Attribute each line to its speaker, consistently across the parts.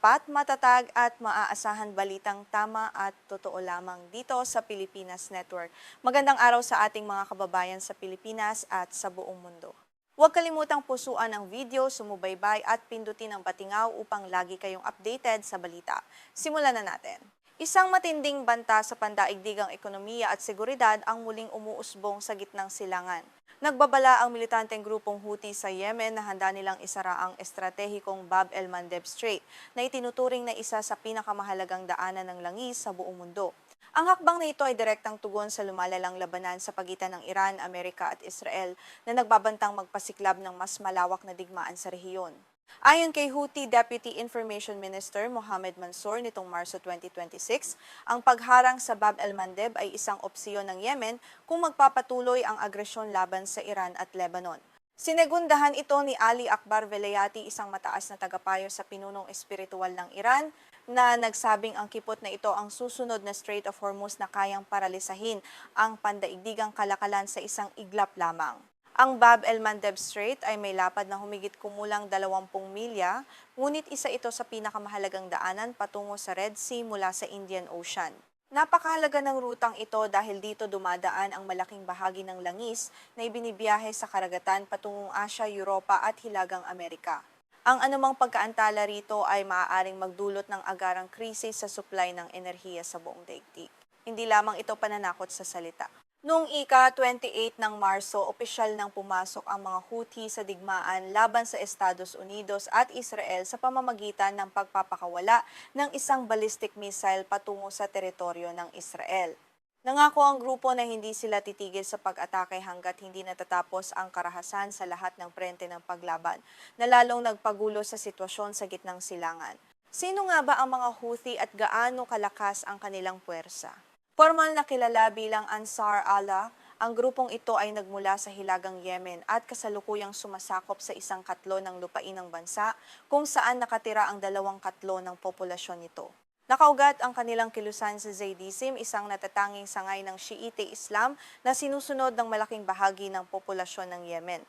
Speaker 1: tapat, matatag at maaasahan balitang tama at totoo lamang dito sa Pilipinas Network. Magandang araw sa ating mga kababayan sa Pilipinas at sa buong mundo. Huwag kalimutang pusuan ang video, sumubaybay at pindutin ang patingaw upang lagi kayong updated sa balita. Simulan na natin. Isang matinding banta sa pandaigdigang ekonomiya at seguridad ang muling umuusbong sa gitnang silangan. Nagbabala ang militanteng grupong Houthi sa Yemen na handa nilang isara ang estratehikong Bab el-Mandeb Strait na itinuturing na isa sa pinakamahalagang daanan ng langis sa buong mundo. Ang hakbang na ito ay direktang tugon sa lumalalang labanan sa pagitan ng Iran, Amerika at Israel na nagbabantang magpasiklab ng mas malawak na digmaan sa rehiyon. Ayon kay Houthi Deputy Information Minister Mohammed Mansour nitong Marso 2026, ang pagharang sa Bab el-Mandeb ay isang opsyon ng Yemen kung magpapatuloy ang agresyon laban sa Iran at Lebanon. Sinegundahan ito ni Ali Akbar Velayati, isang mataas na tagapayo sa pinunong espiritual ng Iran, na nagsabing ang kipot na ito ang susunod na Strait of Hormuz na kayang paralisahin ang pandaigdigang kalakalan sa isang iglap lamang. Ang Bab el-Mandeb Strait ay may lapad na humigit kumulang 20 milya, ngunit isa ito sa pinakamahalagang daanan patungo sa Red Sea mula sa Indian Ocean. Napakahalaga ng rutang ito dahil dito dumadaan ang malaking bahagi ng langis na ibinibiyahe sa karagatan patungong Asya, Europa at Hilagang Amerika. Ang anumang pagkaantala rito ay maaaring magdulot ng agarang krisis sa supply ng enerhiya sa buong daigdig. Hindi lamang ito pananakot sa salita. Noong ika-28 ng Marso, opisyal nang pumasok ang mga Houthi sa digmaan laban sa Estados Unidos at Israel sa pamamagitan ng pagpapakawala ng isang ballistic missile patungo sa teritoryo ng Israel. Nangako ang grupo na hindi sila titigil sa pag-atake hanggat hindi natatapos ang karahasan sa lahat ng prente ng paglaban, na lalong nagpagulo sa sitwasyon sa gitnang silangan. Sino nga ba ang mga Houthi at gaano kalakas ang kanilang puwersa? Formal na kilala bilang Ansar Allah, ang grupong ito ay nagmula sa Hilagang Yemen at kasalukuyang sumasakop sa isang katlo ng lupain ng bansa kung saan nakatira ang 2 katlo ng populasyon nito. Nakaugat ang kanilang kilusan sa Zaydism, isang natatanging sangay ng Shiite Islam na sinusunod ng malaking bahagi ng populasyon ng Yemen.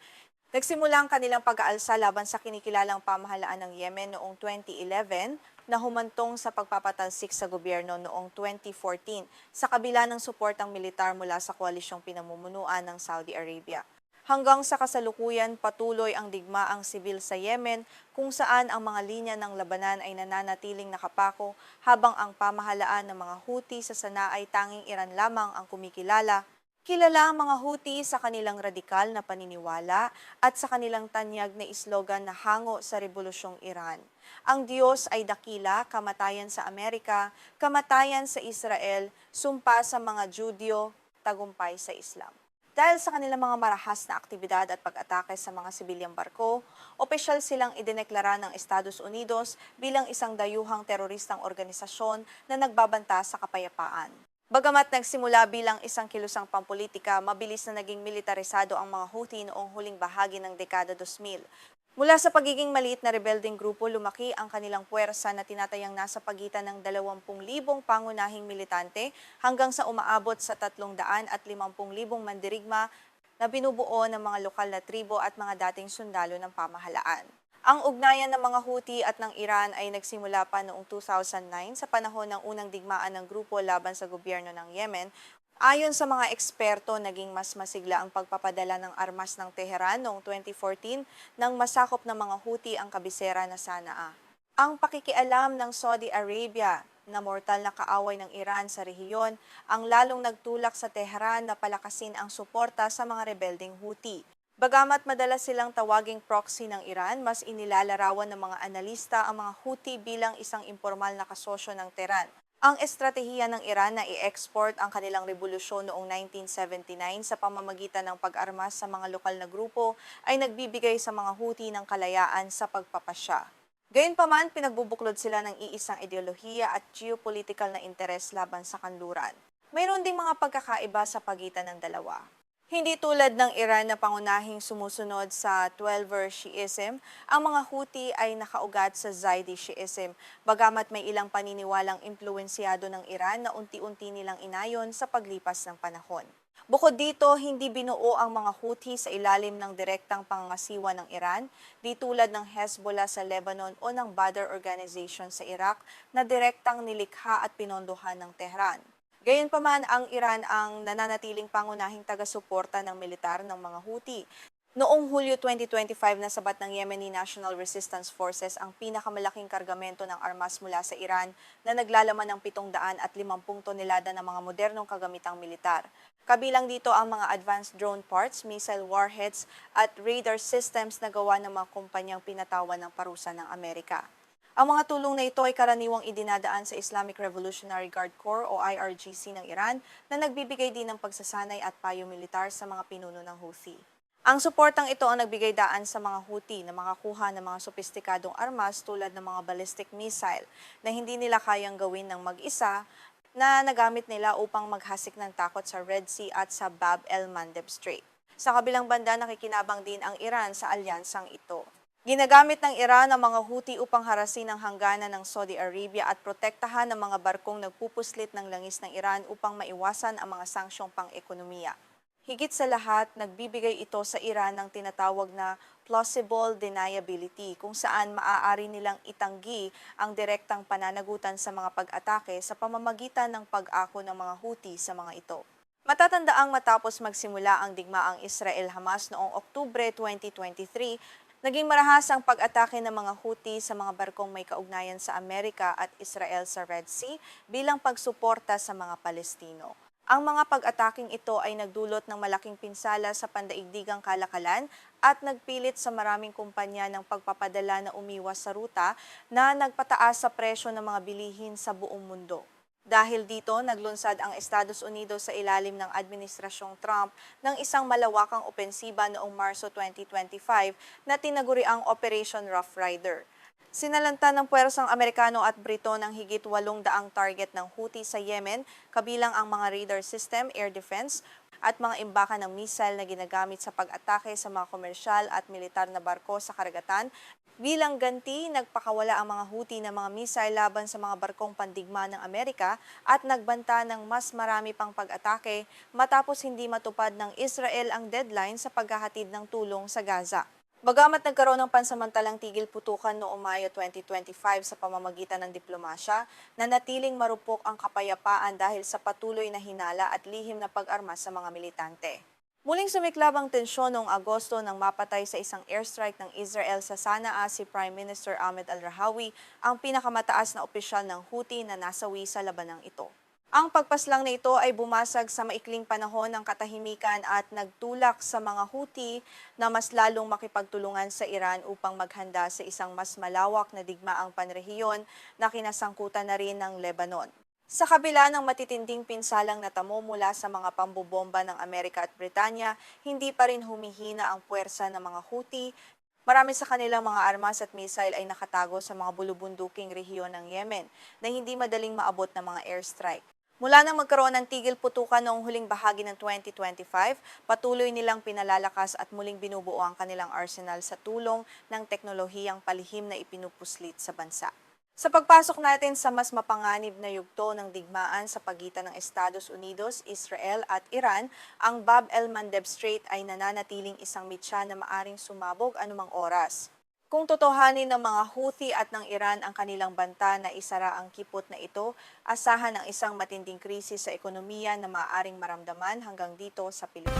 Speaker 1: Nagsimula ang kanilang pag-aalsa laban sa kinikilalang pamahalaan ng Yemen noong 2011 na humantong sa pagpapatalsik sa gobyerno noong 2014 sa kabila ng suportang militar mula sa koalisyong pinamumunuan ng Saudi Arabia. Hanggang sa kasalukuyan, patuloy ang digmaang sibil sa Yemen kung saan ang mga linya ng labanan ay nananatiling nakapako habang ang pamahalaan ng mga Houthi sa Sanaa ay tanging Iran lamang ang kumikilala. Kilala ang mga Houthi sa kanilang radikal na paniniwala at sa kanilang tanyag na islogan na hango sa Rebolusyong Iran. Ang Diyos ay dakila, kamatayan sa Amerika, kamatayan sa Israel, sumpa sa mga Judyo, tagumpay sa Islam. Dahil sa kanilang mga marahas na aktibidad at pag-atake sa mga sibilyang barko, opisyal silang idineklara ng Estados Unidos bilang isang dayuhang teroristang organisasyon na nagbabanta sa kapayapaan. Bagamat nagsimula bilang isang kilusang pampolitika, mabilis na naging militarisado ang mga Houthi noong huling bahagi ng dekada 2000. Mula sa pagiging maliit na rebelding grupo, lumaki ang kanilang puwersa na tinatayang nasa pagitan ng 20,000 pangunahing militante hanggang sa umaabot sa 350,000 mandirigma na binubuo ng mga lokal na tribo at mga dating sundalo ng pamahalaan. Ang ugnayan ng mga Houthi at ng Iran ay nagsimula pa noong 2009 sa panahon ng unang digmaan ng grupo laban sa gobyerno ng Yemen. Ayon sa mga eksperto, naging mas masigla ang pagpapadala ng armas ng Tehran noong 2014 nang masakop ng mga Houthi ang kabisera na Sanaa. Ang pakikialam ng Saudi Arabia na mortal na kaaway ng Iran sa rehiyon ang lalong nagtulak sa Tehran na palakasin ang suporta sa mga rebelding Houthi. Bagamat madalas silang tawaging proxy ng Iran, mas inilalarawan ng mga analista ang mga Houthi bilang isang impormal na kasosyo ng Tehran. Ang estratehiya ng Iran na i-export ang kanilang revolusyon noong 1979 sa pamamagitan ng pag-armas sa mga lokal na grupo ay nagbibigay sa mga Houthi ng kalayaan sa pagpapasya. Gayunpaman, pinagbubuklod sila ng iisang ideolohiya at geopolitical na interes laban sa kanluran. Mayroon ding mga pagkakaiba sa pagitan ng dalawa. Hindi tulad ng Iran na pangunahing sumusunod sa 12-ver Shiism, ang mga Houthi ay nakaugat sa Zaidi Shiism, bagamat may ilang paniniwalang impluwensyado ng Iran na unti-unti nilang inayon sa paglipas ng panahon. Bukod dito, hindi binuo ang mga Houthi sa ilalim ng direktang pangangasiwa ng Iran, di tulad ng Hezbollah sa Lebanon o ng Badr Organization sa Iraq na direktang nilikha at pinondohan ng Tehran. Gayunpaman, ang Iran ang nananatiling pangunahing taga-suporta ng militar ng mga Houthi. Noong Hulyo 2025, nasabat ng Yemeni National Resistance Forces ang pinakamalaking kargamento ng armas mula sa Iran na naglalaman ng 750 tonelada ng mga modernong kagamitang militar. Kabilang dito ang mga advanced drone parts, missile warheads at radar systems na gawa ng mga kumpanyang pinatawan ng parusa ng Amerika. Ang mga tulong na ito ay karaniwang idinadaan sa Islamic Revolutionary Guard Corps o IRGC ng Iran na nagbibigay din ng pagsasanay at payo militar sa mga pinuno ng Houthi. Ang suportang ito ang nagbigay daan sa mga Houthi na makakuha ng mga sopistikadong armas tulad ng mga ballistic missile na hindi nila kayang gawin ng mag-isa na nagamit nila upang maghasik ng takot sa Red Sea at sa Bab el-Mandeb Strait. Sa kabilang banda, nakikinabang din ang Iran sa alyansang ito. Ginagamit ng Iran ang mga Houthi upang harasin ang hangganan ng Saudi Arabia at protektahan ang mga barkong nagpupuslit ng langis ng Iran upang maiwasan ang mga sangsyong pang-ekonomiya. Higit sa lahat, nagbibigay ito sa Iran ng tinatawag na plausible deniability kung saan maaari nilang itanggi ang direktang pananagutan sa mga pag-atake sa pamamagitan ng pag-ako ng mga Houthi sa mga ito. Matatandaang matapos magsimula ang digmaang Israel-Hamas noong Oktubre 2023, naging marahas ang pag-atake ng mga Houthi sa mga barkong may kaugnayan sa Amerika at Israel sa Red Sea bilang pagsuporta sa mga Palestino. Ang mga pag-ataking ito ay nagdulot ng malaking pinsala sa pandaigdigang kalakalan at nagpilit sa maraming kumpanya ng pagpapadala na umiwas sa ruta na nagpataas sa presyo ng mga bilihin sa buong mundo. Dahil dito, naglunsad ang Estados Unidos sa ilalim ng Administrasyong Trump ng isang malawakang opensiba noong Marso 2025 na tinaguriang Operation Rough Rider. Sinalanta ng puwersang Amerikano at Brito ng higit 800 target ng Houthi sa Yemen, kabilang ang mga radar system, air defense, at mga imbakan ng missile na ginagamit sa pag-atake sa mga komersyal at militar na barko sa karagatan. Bilang ganti, nagpakawala ang mga Houthi ng mga missile laban sa mga barkong pandigma ng Amerika at nagbanta ng mas marami pang pag-atake matapos hindi matupad ng Israel ang deadline sa paghahatid ng tulong sa Gaza. Bagamat nagkaroon ng pansamantalang tigil putukan noong Mayo 2025 sa pamamagitan ng diplomasya, nanatiling marupok ang kapayapaan dahil sa patuloy na hinala at lihim na pag-armas sa mga militante. Muling sumiklab ang tensyon noong Agosto nang mapatay sa isang airstrike ng Israel sa Sanaa si Prime Minister Ahmed al-Rahawi, ang pinakamataas na opisyal ng Houthi na nasawi sa labanang ito. Ang pagpaslang na ito ay bumasag sa maikling panahon ng katahimikan at nagtulak sa mga Houthi na mas lalong makipagtulungan sa Iran upang maghanda sa isang mas malawak na digmaang panrehiyon na kinasangkutan na rin ng Lebanon. Sa kabila ng matitinding pinsalang natamo mula sa mga pambobomba ng Amerika at Britanya, hindi pa rin humihina ang puwersa ng mga Houthi. Marami sa kanilang mga armas at missile ay nakatago sa mga bulubunduking rehiyon ng Yemen na hindi madaling maabot ng mga airstrike. Mula nang magkaroon ng tigil putukan noong huling bahagi ng 2025, patuloy nilang pinalalakas at muling binubuo ang kanilang arsenal sa tulong ng teknolohiyang palihim na ipinupuslit sa bansa. Sa pagpasok natin sa mas mapanganib na yugto ng digmaan sa pagitan ng Estados Unidos, Israel at Iran, ang Bab el-Mandeb Strait ay nananatiling isang mitya na maaring sumabog anumang oras. Kung totohanin ng mga Houthi at ng Iran ang kanilang banta na isara ang kipot na ito, asahan ang isang matinding krisis sa ekonomiya na maaaring maramdaman hanggang dito sa Pilipinas.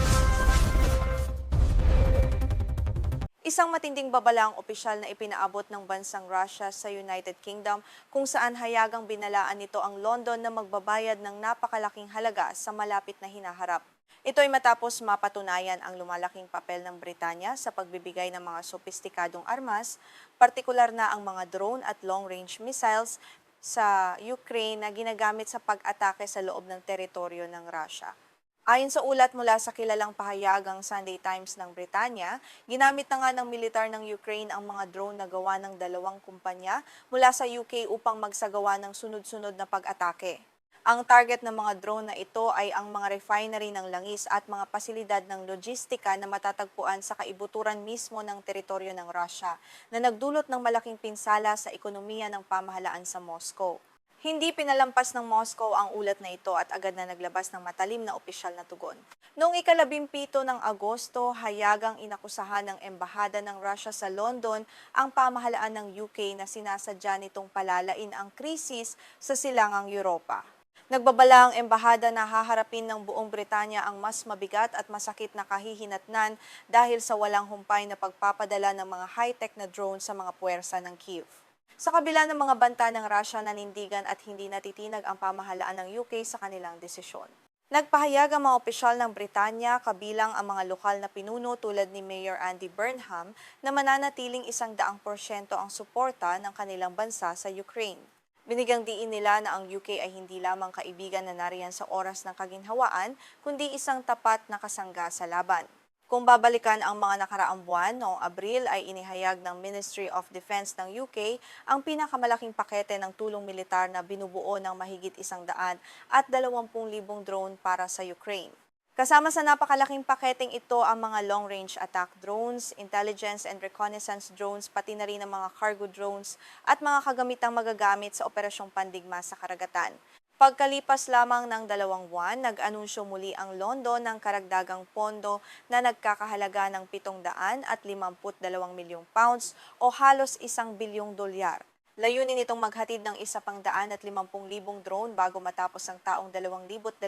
Speaker 1: Isang matinding babala ang opisyal na ipinaabot ng bansang Russia sa United Kingdom kung saan hayagang binalaan nito ang London na magbabayad ng napakalaking halaga sa malapit na hinaharap. Ito ay matapos mapatunayan ang lumalaking papel ng Britanya sa pagbibigay ng mga sopistikadong armas, partikular na ang mga drone at long-range missiles sa Ukraine na ginagamit sa pag-atake sa loob ng teritoryo ng Russia. Ayon sa ulat mula sa kilalang pahayagang Sunday Times ng Britanya, ginamit na nga ng militar ng Ukraine ang mga drone na gawa ng dalawang kumpanya mula sa UK upang magsagawa ng sunod-sunod na pag-atake. Ang target ng mga drone na ito ay ang mga refinery ng langis at mga pasilidad ng logistika na matatagpuan sa kaibuturan mismo ng teritoryo ng Russia na nagdulot ng malaking pinsala sa ekonomiya ng pamahalaan sa Moscow. Hindi pinalampas ng Moscow ang ulat na ito at agad na naglabas ng matalim na opisyal na tugon. Noong ika-17 ng Agosto, hayagang inakusahan ng Embahada ng Russia sa London ang pamahalaan ng UK na sinasadya nitong palalain ang krisis sa silangang Europa. Nagbabala ang embahada na haharapin ng buong Britanya ang mas mabigat at masakit na kahihinatnan dahil sa walang humpay na pagpapadala ng mga high-tech na drone sa mga puwersa ng Kyiv. Sa kabila ng mga banta ng Russia, nanindigan at hindi natitinag ang pamahalaan ng UK sa kanilang desisyon. Nagpahayag ang mga opisyal ng Britanya kabilang ang mga lokal na pinuno tulad ni Mayor Andy Burnham na mananatiling 100% ang suporta ng kanilang bansa sa Ukraine. Binigyang diin nila na ang UK ay hindi lamang kaibigan na nariyan sa oras ng kaginhawaan, kundi isang tapat na kasangga sa laban. Kung babalikan ang mga nakaraang buwan, noong Abril ay inihayag ng Ministry of Defense ng UK ang pinakamalaking pakete ng tulong militar na binubuo ng mahigit 100 at 20,000 drone para sa Ukraine. Kasama sa napakalaking paketeng ito ang mga long-range attack drones, intelligence and reconnaissance drones, pati na rin ang mga cargo drones at mga kagamitang magagamit sa operasyong pandigma sa karagatan. Pagkalipas lamang ng 2 buwan, nag-anunsyo muli ang London ng karagdagang pondo na nagkakahalaga ng 752 milyong pounds o halos $1 bilyong. Layunin itong maghatid ng 150,000 drone bago matapos ang taong 2026.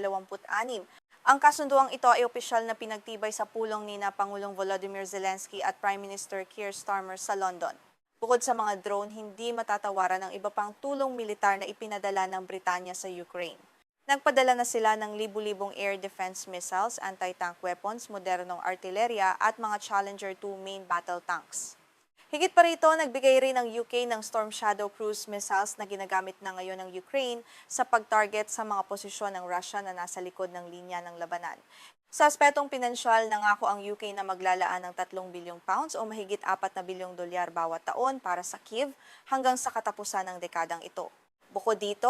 Speaker 1: Ang kasunduang ito ay opisyal na pinagtibay sa pulong ni Pangulong Volodymyr Zelensky at Prime Minister Keir Starmer sa London. Bukod sa mga drone, hindi matatawaran ang iba pang tulong militar na ipinadala ng Britanya sa Ukraine. Nagpadala na sila ng libu-libong air defense missiles, anti-tank weapons, modernong artilerya at mga Challenger 2 main battle tanks. Higit pa rito, nagbigay rin ang UK ng Storm Shadow cruise missiles na ginagamit na ngayon ng Ukraine sa pag-target sa mga posisyon ng Russia na nasa likod ng linya ng labanan. Sa aspetong pinansyal, nangako ang UK na maglalaan ng 3 bilyong pounds o mahigit 4 na bilyong dolyar bawat taon para sa Kyiv hanggang sa katapusan ng dekadang ito. Bukod dito,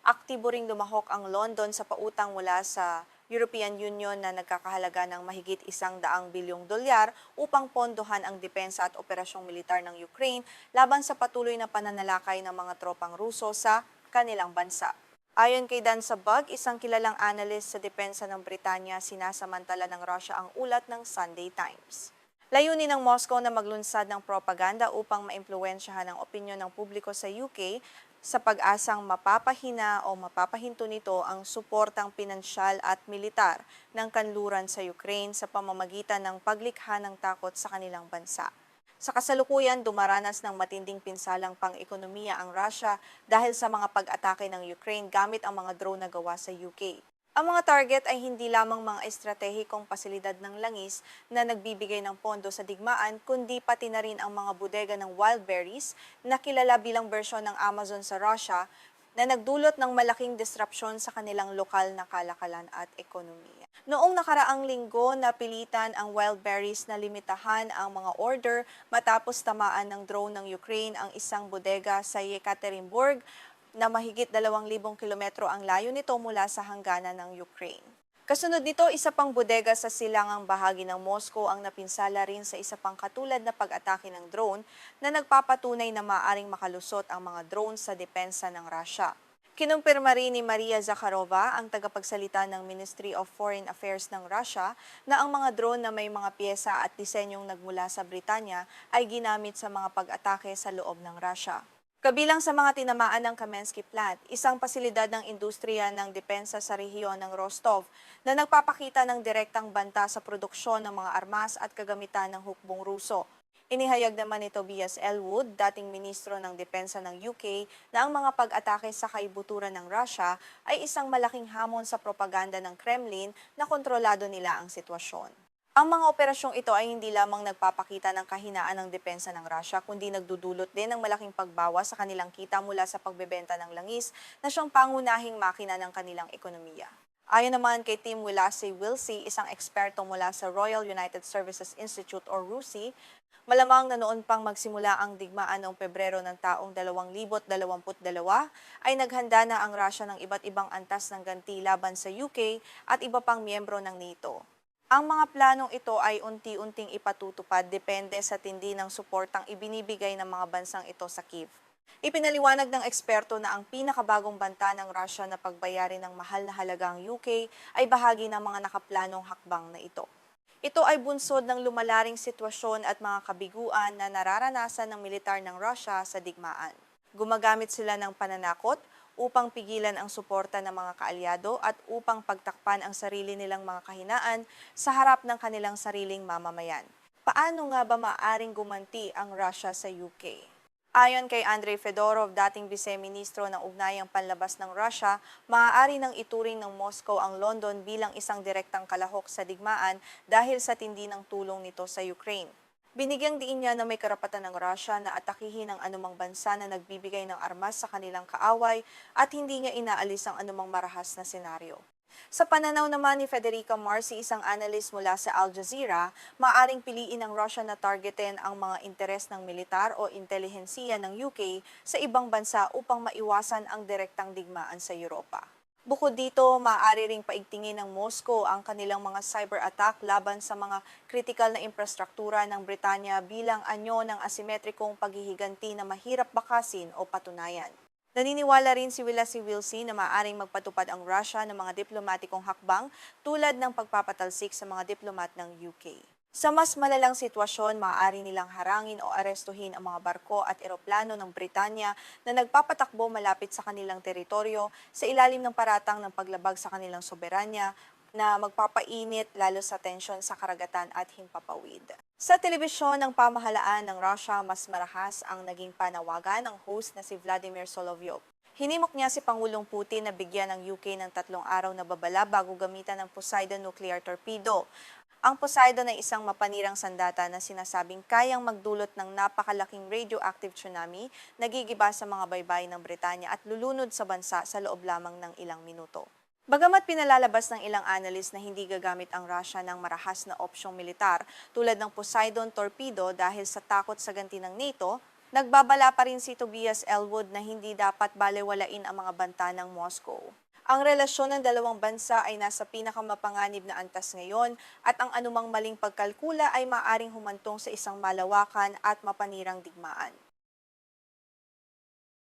Speaker 1: aktibo ring lumahok ang London sa pautang mula sa European Union na nagkakahalaga ng mahigit 100 bilyong dolyar upang pondohan ang depensa at operasyong militar ng Ukraine laban sa patuloy na pananalakay ng mga tropang Ruso sa kanilang bansa. Ayon kay Dan Sabag, isang kilalang analyst sa depensa ng Britanya, sinasamantala ng Russia ang ulat ng Sunday Times. Layunin ng Moscow na maglunsad ng propaganda upang maimpluwensyahan ang opinyon ng publiko sa UK sa pag-asang mapapahina o mapapahinto nito ang suportang pinansyal at militar ng kanluran sa Ukraine sa pamamagitan ng paglikha ng takot sa kanilang bansa. Sa kasalukuyan, dumaranas ng matinding pinsalang pang-ekonomiya ang Russia dahil sa mga pag-atake ng Ukraine gamit ang mga drone na gawa sa UK. Ang mga target ay hindi lamang mga estratehikong pasilidad ng langis na nagbibigay ng pondo sa digmaan, kundi pati na rin ang mga bodega ng Wildberries na kilala bilang bersyon ng Amazon sa Russia na nagdulot ng malaking disrupsyon sa kanilang lokal na kalakalan at ekonomiya. Noong nakaraang linggo, napilitan ang Wildberries na limitahan ang mga order matapos tamaan ng drone ng Ukraine ang isang bodega sa Yekaterinburg na mahigit 2,000 kilometro ang layo nito mula sa hangganan ng Ukraine. Kasunod nito, isa pang bodega sa silangang bahagi ng Moscow ang napinsala rin sa isa pang katulad na pag-atake ng drone na nagpapatunay na maaaring makalusot ang mga drone sa depensa ng Russia. Kinumpirma rin ni Maria Zakharova, ang tagapagsalita ng Ministry of Foreign Affairs ng Russia, na ang mga drone na may mga piyesa at disenyong nagmula sa Britanya ay ginamit sa mga pag-atake sa loob ng Russia. Kabilang sa mga tinamaan ng Kamensky Plant, isang pasilidad ng industriya ng depensa sa rehiyon ng Rostov na nagpapakita ng direktang banta sa produksyon ng mga armas at kagamitan ng hukbong Ruso. Inihayag naman ni Tobias Ellwood, dating ministro ng depensa ng UK, na ang mga pag-atake sa kaibuturan ng Russia ay isang malaking hamon sa propaganda ng Kremlin na kontrolado nila ang sitwasyon. Ang mga operasyong ito ay hindi lamang nagpapakita ng kahinaan ng depensa ng Russia, kundi nagdudulot din ng malaking pagbawas sa kanilang kita mula sa pagbebenta ng langis na siyang pangunahing makina ng kanilang ekonomiya. Ayon naman kay Tim Willasey, isang eksperto mula sa Royal United Services Institute o RUSI, malamang na noon pang magsimula ang digmaan noong Pebrero ng taong 2022 ay naghanda na ang Russia ng iba't ibang antas ng ganti laban sa UK at iba pang miyembro ng NATO. Ang mga planong ito ay unti-unting ipatutupad depende sa tindi ng suportang ibinibigay ng mga bansang ito sa Kyiv. Ipinaliwanag ng eksperto na ang pinakabagong banta ng Russia na pagbayarin ng mahal na halagang UK ay bahagi ng mga nakaplanong hakbang na ito. Ito ay bunsod ng lumalaring sitwasyon at mga kabiguan na nararanasan ng militar ng Russia sa digmaan. Gumagamit sila ng pananakot upang pigilan ang suporta ng mga kaalyado at upang pagtakpan ang sarili nilang mga kahinaan sa harap ng kanilang sariling mamamayan. Paano nga ba maaring gumanti ang Russia sa UK? Ayon kay Andrei Fedorov, dating vice-ministro ng ugnayang panlabas ng Russia, maaari nang ituring ng Moscow ang London bilang isang direktang kalahok sa digmaan dahil sa tindi ng tulong nito sa Ukraine. Binigyang diin niya na may karapatan ng Russia na atakihin ang anumang bansa na nagbibigay ng armas sa kanilang kaaway at hindi niya inaalis ang anumang marahas na senaryo. Sa pananaw naman ni Federica Marcy, isang analyst mula sa Al Jazeera, maaaring piliin ng Russia na targetin ang mga interes ng militar o intelihensiya ng UK sa ibang bansa upang maiwasan ang direktang digmaan sa Europa. Bukod dito, maaari ring paigtingin ng Moscow ang kanilang mga cyber attack laban sa mga kritikal na infrastruktura ng Britanya bilang anyo ng asimetrikong paghihiganti na mahirap bakasin o patunayan. Naniniwala rin si Wilsey na maaaring magpatupad ang Russia ng mga diplomatikong hakbang tulad ng pagpapatalsik sa mga diplomat ng UK. Sa mas malalang sitwasyon, maaari nilang harangin o arestuhin ang mga barko at eroplano ng Britanya na nagpapatakbo malapit sa kanilang teritoryo sa ilalim ng paratang ng paglabag sa kanilang soberanya na magpapainit lalo sa tensyon sa karagatan at himpapawid. Sa telebisyon ng pamahalaan ng Russia, mas marahas ang naging panawagan ng host na si Vladimir Solovyov. Hinimok niya si Pangulong Putin na bigyan ng UK ng 3 araw na babala bago gamitan ng Poseidon nuclear torpedo. Ang Poseidon ay isang mapanirang sandata na sinasabing kayang magdulot ng napakalaking radioactive tsunami na gigiba sa mga baybay ng Britanya at lulunod sa bansa sa loob lamang ng ilang minuto. Bagamat pinalalabas ng ilang analyst na hindi gagamit ang Russia ng marahas na opsyong militar tulad ng Poseidon torpedo dahil sa takot sa ganti ng NATO, nagbabala pa rin si Tobias Ellwood na hindi dapat balewalain ang mga banta ng Moscow. Ang relasyon ng dalawang bansa ay nasa pinakamapanganib na antas ngayon at ang anumang maling pagkalkula ay maaring humantong sa isang malawakan at mapanirang digmaan.